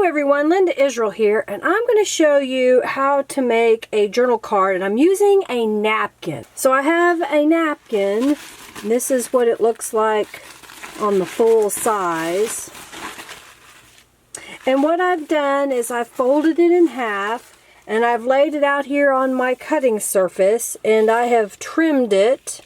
Hello everyone, Linda Israel here, and I'm going to show you how to make a journal card, and I'm using a napkin. So I have a napkin, and this is what it looks like on the full size. And what I've done is I've folded it in half, and I've laid it out here on my cutting surface, and I have trimmed it,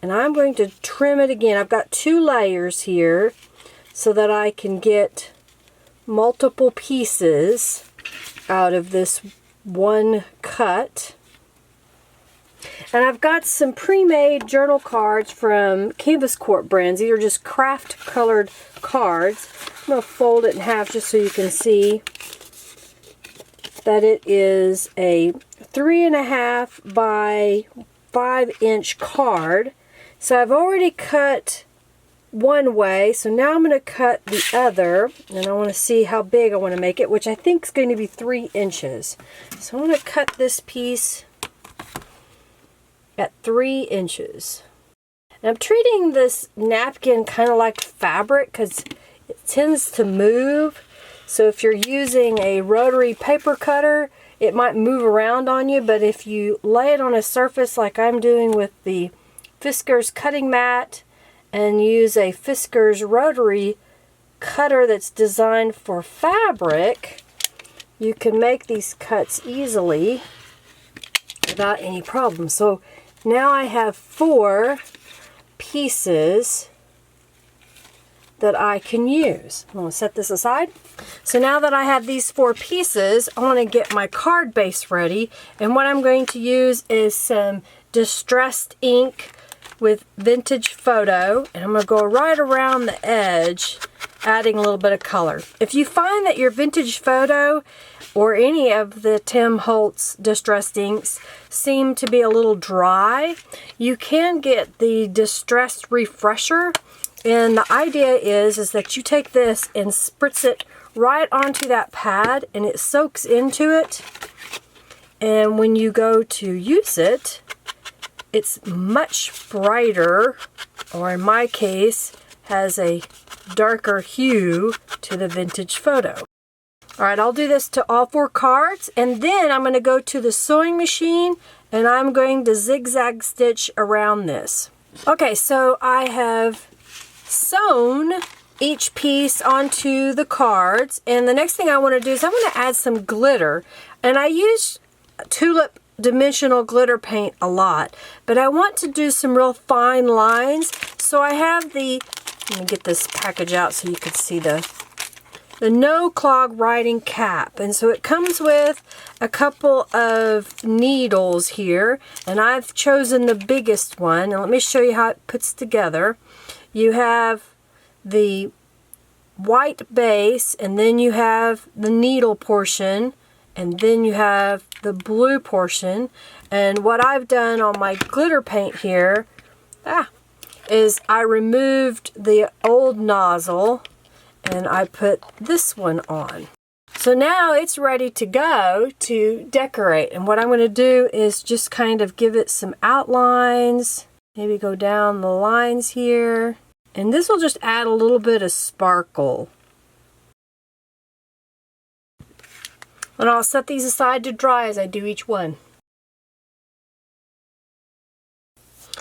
and I'm going to trim it again. I've got 2 layers here so that I can get multiple pieces out of this one cut. And I've got some pre-made journal cards from Canvas Corp brands. These are just craft colored cards. I'm going to fold it in half just so you can see that it is a 3.5 by 5-inch card. So I've already cut one way, so now I'm going to cut the other, and I want to see how big I want to make it, which I think is going to be 3 inches. So I'm going to cut this piece at 3 inches. And I'm treating this napkin kind of like fabric because it tends to move. So if you're using a rotary paper cutter, it might move around on you, but if you lay it on a surface like I'm doing with the Fiskars cutting mat, and use a Fiskars rotary cutter that's designed for fabric, you can make these cuts easily without any problem. So now I have 4 pieces that I can use. I'm going to set this aside. So now that I have these 4 pieces, I want to get my card base ready, and what I'm going to use is some distressed ink with Vintage Photo, and I'm going to go right around the edge, adding a little bit of color. If you find that your Vintage Photo or any of the Tim Holtz distressed inks seem to be a little dry, you can get the Distressed Refresher, and the idea is that you take this and spritz it right onto that pad, and it soaks into it, and when you go to use it, it's much brighter, or in my case, has a darker hue to the Vintage Photo. Alright, I'll do this to all 4 cards, and then I'm going to go to the sewing machine, and I'm going to zigzag stitch around this. Okay, so I have sewn each piece onto the cards, and the next thing I want to do is I want to add some glitter, and I use Tulip dimensional glitter paint a lot, but I want to do some real fine lines. So I have let me get this package out so you can see the No-Clog writing cap, and so it comes with a couple of needles here, and I've chosen the biggest one, and let me show you how it puts together. You have the white base, and then you have the needle portion, and then you have the blue portion. And what I've done on my glitter paint here is I removed the old nozzle and I put this one on. So now it's ready to go to decorate, and what I'm going to do is just kind of give it some outlines, maybe go down the lines here, and this will just add a little bit of sparkle. And I'll set these aside to dry as I do each one.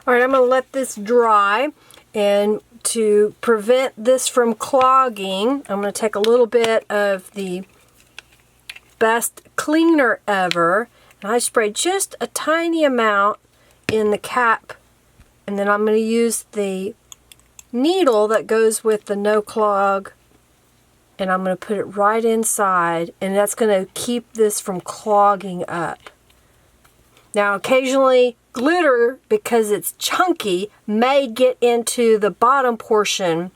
Alright, I'm going to let this dry, and to prevent this from clogging, I'm going to take a little bit of the Best Cleaner Ever, and I spray just a tiny amount in the cap, and then I'm going to use the needle that goes with the No-Clog, and I'm going to put it right inside, and that's going to keep this from clogging up. Now occasionally glitter, because it's chunky, may get into the bottom portion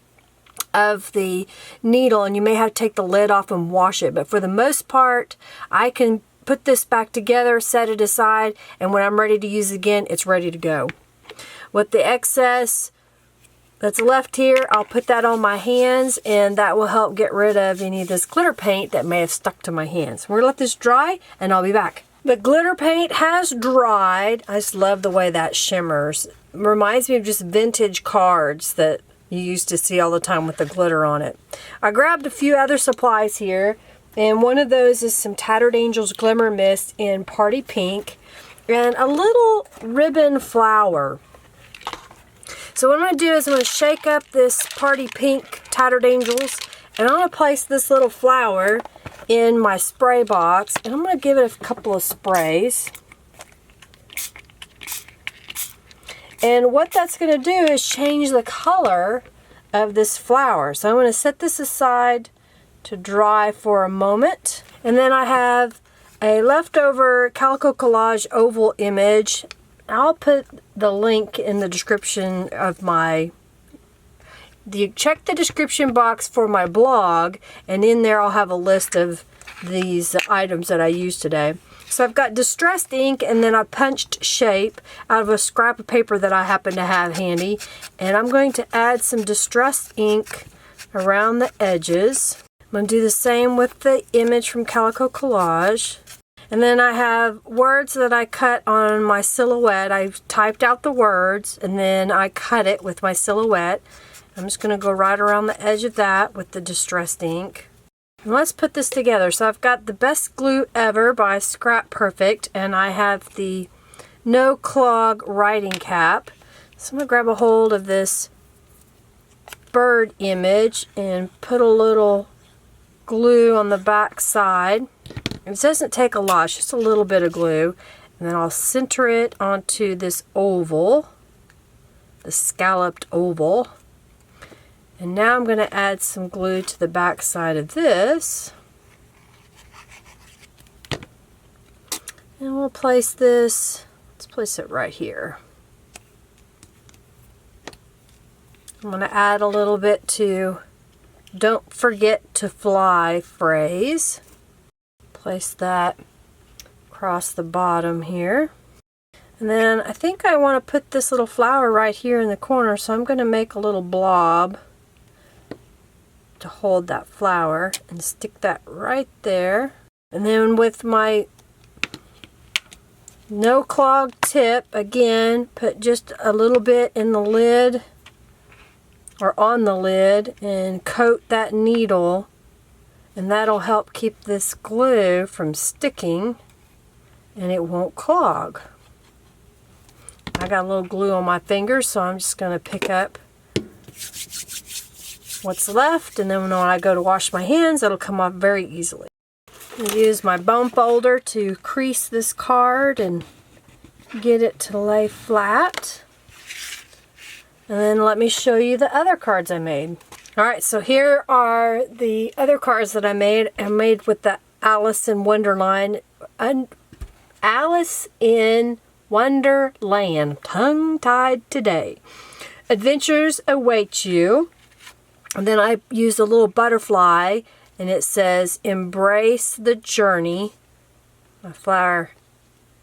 of the needle, and you may have to take the lid off and wash it, but for the most part I can put this back together, set it aside, and when I'm ready to use it again, it's ready to go. With the excess that's left here, I'll put that on my hands, and that will help get rid of any of this glitter paint that may have stuck to my hands. We're going to let this dry, and I'll be back. The glitter paint has dried. I just love the way that shimmers. It reminds me of just vintage cards that you used to see all the time with the glitter on it. I grabbed a few other supplies here. And one of those is some Tattered Angels Glimmer Mist in Party Pink. And a little ribbon flower. So what I'm going to do is I'm going to shake up this Party Pink Tattered Angels. And I'm going to place this little flower in my spray box. And I'm going to give it a couple of sprays. And what that's going to do is change the color of this flower. So I'm going to set this aside to dry for a moment. And then I have a leftover Calico Collage oval image. I'll put the link in the description of my... check the description box for my blog, and in there I'll have a list of these items that I used today. So I've got distressed ink, and then I punched shape out of a scrap of paper that I happen to have handy. And I'm going to add some distressed ink around the edges. I'm going to do the same with the image from Calico Collage. And then I have words that I cut on my silhouette. I typed out the words, and then I cut it with my silhouette. I'm just going to go right around the edge of that with the distressed ink. And let's put this together. So I've got the Best Glue Ever by Scrap Perfect, and I have the No-Clog writing cap. So I'm going to grab a hold of this bird image and put a little glue on the back side. It doesn't take a lot, it's just a little bit of glue. And then I'll center it onto this oval, the scalloped oval. And now I'm going to add some glue to the back side of this. And we'll place this, let's place it right here. I'm going to add a little bit to "Don't forget to fly" phrase. Place that across the bottom here. And then I think I want to put this little flower right here in the corner, so I'm going to make a little blob to hold that flower and stick that right there. And then with my No-Clog tip, again, put just a little bit in the lid or on the lid and coat that needle, and that'll help keep this glue from sticking and it won't clog. I got a little glue on my fingers, so I'm just going to pick up what's left, and then when I go to wash my hands, it'll come off very easily. I'll use my bone folder to crease this card and get it to lay flat. And then let me show you the other cards I made. Alright, so here are the other cards that I made. I made with the Alice in Wonderland. Alice in Wonderland. Tongue-tied today. Adventures await you. And then I used a little butterfly, and it says, "Embrace the journey." My flower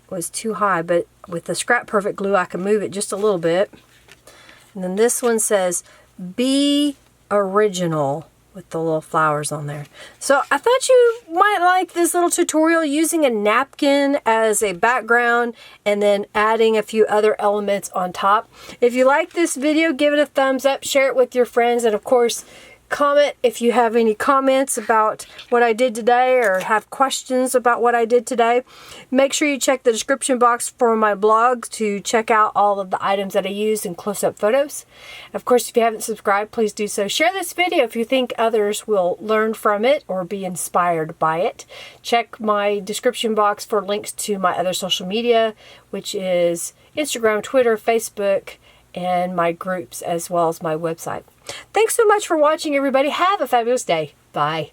was too high, but with the Scrap Perfect glue I can move it just a little bit. And then this one says, "Be original," with the little flowers on there. So I thought you might like this little tutorial using a napkin as a background and then adding a few other elements on top. If you like this video, give it a thumbs up, share it with your friends, and of course, comment if you have any comments about what I did today or have questions about what I did today. Make sure you check the description box for my blog to check out all of the items that I used in close-up photos. Of course, if you haven't subscribed, please do so. Share this video if you think others will learn from it or be inspired by it. Check my description box for links to my other social media, which is Instagram, Twitter, Facebook, and my groups, as well as my website. Thanks so much for watching, everybody. Have a fabulous day. Bye.